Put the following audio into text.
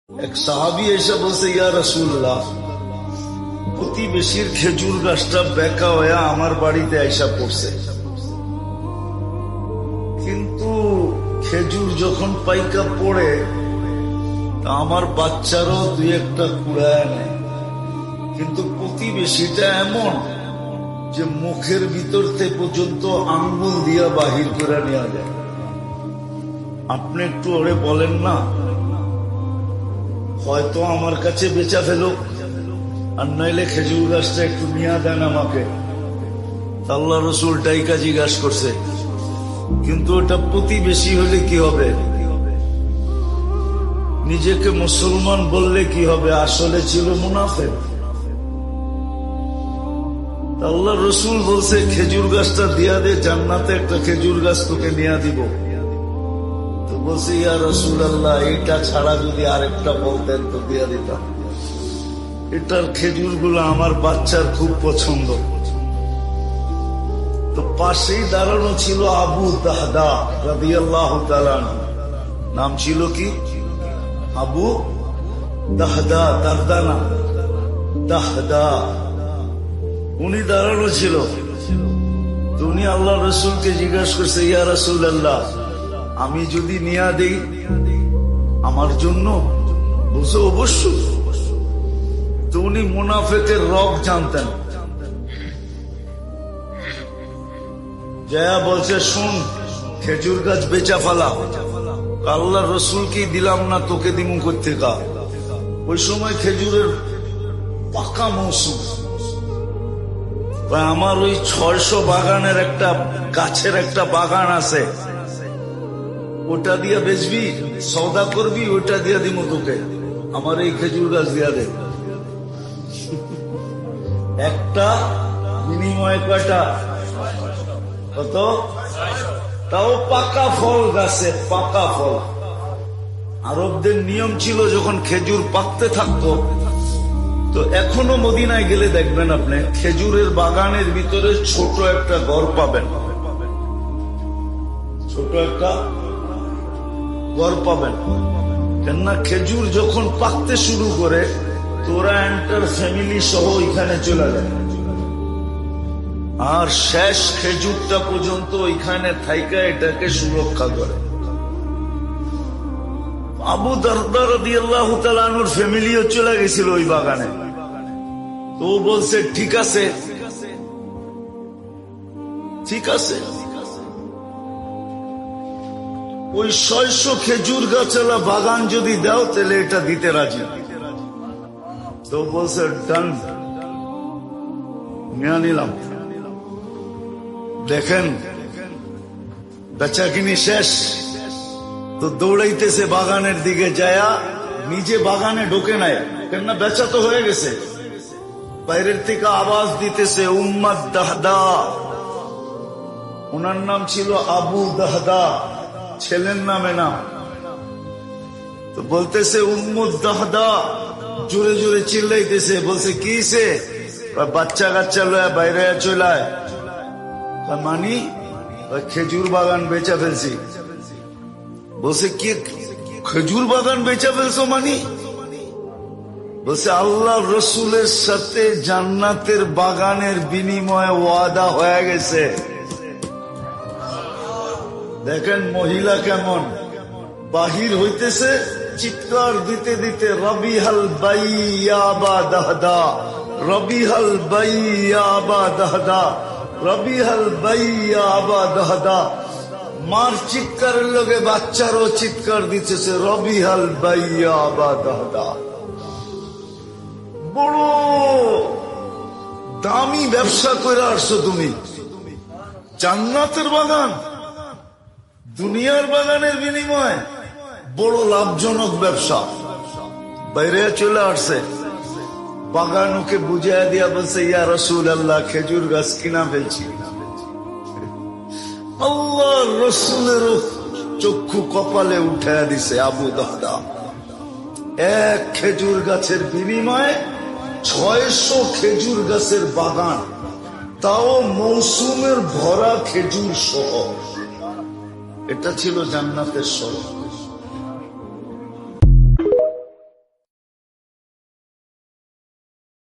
এক সাহাবী এসে বলছে, ইয়া রাসূলুল্লাহ, প্রতিবেশীর খেজুর গাছটা বেঁকা হয়ে আমার বাড়িতে আইসা পড়ছে, কিন্তু খেজুর যখন পাইকা পড়ে তা আমার বাচ্চারও দুই একটা কুড়ায় নেয়, কিন্তু প্রতিবেশীটা এমন যে মুখের ভিতর থেকে পর্যন্ত আঙ্গুল দিয়া বাহির করে নেওয়া যায়। আপনি একটু ওরে বলেন না, হয়তো আমার কাছে বেচা ফেলো, আর নইলে খেজুর গাছটা একটু নিয়ে দেন আমাকে। আল্লাহ রসুল ডাইকা জিজ্ঞাসা করছে, কিন্তু ওটা প্রতিবেশী হলে কি হবে? নিজেকে মুসলমান বললে কি হবে? আসলে ছিল মুনাফিক। আল্লাহ রসুল বলছে, খেজুর গাছটা দিয়া দে, জান্নাতে একটা খেজুর গাছ তোকে নিয়ে দিব। তো বলছে, ইয়া রাসূলুল্লাহ, এটা ছাড়া যদি আরেকটা বলতেন তো দিয়া দিতাম। এটার খেজুর গুলো আমার বাচ্চার খুব পছন্দ। তো পাশেই দাঁড়ানো ছিল আবু দাহদা রাদিয়াল্লাহু তাআলা, নাম ছিল কি? আবু দাহদা, দাহদা না, দাহদা। উনি দাঁড়ানো ছিল। উনি আল্লাহ রসুলকে জিজ্ঞাসা করছে, ইয়া রাসূলুল্লাহ, আমি যদি নিয়া দেই আমার জন্য? বুঝো অবশ্যই। তো উনি মুনাফিকের রব জানতেন। জয়া বলছে, শুন, খেজুর গাছ বেচা ফেলা। আল্লাহ রসুলকে দিলাম না, তোকে দিমু কোত্থেকা? ওই সময় খেজুরের পাকা মৌসুম। আমার ওই 600 বাগানের একটা গাছের একটা বাগান আছে, ওটা দিয়া বেচবি, সওদা করবি, ওটা দিয়া দিমু তোকে। আমার এই খেজুর গাছ দিয়া দে। একটা বিনিময়ে কয়টা? কত? তাও পাকা ফল গাছে, পাকা ফল। আরবদের নিয়ম ছিল, যখন খেজুর পাকতে থাকতো, তো এখনো মদিনায় গেলে দেখবেন আপনি খেজুরের বাগানের ভিতরে ছোট একটা ঘর পাবেন, ছোট একটা ঘর পাবেন। কেননা খেজুর যখন পাকতে শুরু করে, তোরা এন্টার ফ্যামিলি সহ এখানে চলে যায়, আর শেষ খেজুরটা পর্যন্ত ওইখানে থাইকা এটাকে সুরক্ষা করে। আবু দারদা রাদিয়াল্লাহু তাআলা আনহুর ফ্যামিলিও চলে গেছিল ওই বাগানে। তো বলছে, ঠিক আছে, ঠিক আছে, ওই 600 খেজুর গাছওয়ালা বাগান যদি দাও তাহলে এটা দিতে রাজি। তো বলছে, ডান, নিয়ে নিলাম। দেখেন বেচা কিনি শেষ। তো দৌড়াইতেছে বাগানের দিকে, যায়া নিজে বাগানে ঢোকে নাই, কেননা বেচা তো হয়ে গেছে। বাইরের থেকে আওয়াজ দিতেছে, উম্মাদ দাহদা। ওনার নাম ছিল আবু দাহদা, ছেলের নামে নাম। তো বলতেছে, উম্মুদ দাহদা, জোরে জোরে চিল্লাইতেছে। বলছে, কি সে? বাচ্চা কাচ্চা লয়া বাইরে চলায়। মানি খেজুর বাগান বেচা ফেলছি। বলছে, কি খেজুর বাগান বেচা ফেলছো? মানি বলছে, আল্লাহ রসুলের সাথে জান্নাতের বাগানের বিনিময়ে ওয়াদা হয়ে গেছে। দেখেন মহিলা কেমন বাহির হইতেছে, চিৎকার দিতে দিতে, রবিহাল বাইয়া বা দাহদা, রবিহাল বাইয়া বা দাহদা, রবিহাল বাইয়া বা দাহদা। মার চিৎকারের লগে বাচ্চারও চিৎকার দিতেছে, রবিহাল বাইয়া বা দাহদা। বড় দামি ব্যবসা করে আসছো তুমি, জান্নাতের বাগান দুনিয়ার বাগানের বিনিময়ে, বড় লাভজনক ব্যবসা। বাইরে চলে আসছে, বাগান ওকে বুঝাইয়া দিয়া বলছে, ইয়া রাসূলুল্লাহ, খেজুর গাছ কিনা ফেলছি। আল্লাহ রসুলেরও চক্ষু কপালে উঠাইয়া দিছে। আবু দাহদা এক খেজুর গাছের বিনিময়ে 600 খেজুর গাছের বাগান, তাও মৌসুমের ভরা খেজুর সহ। এটা ছিল জান্নাতের শরৎ।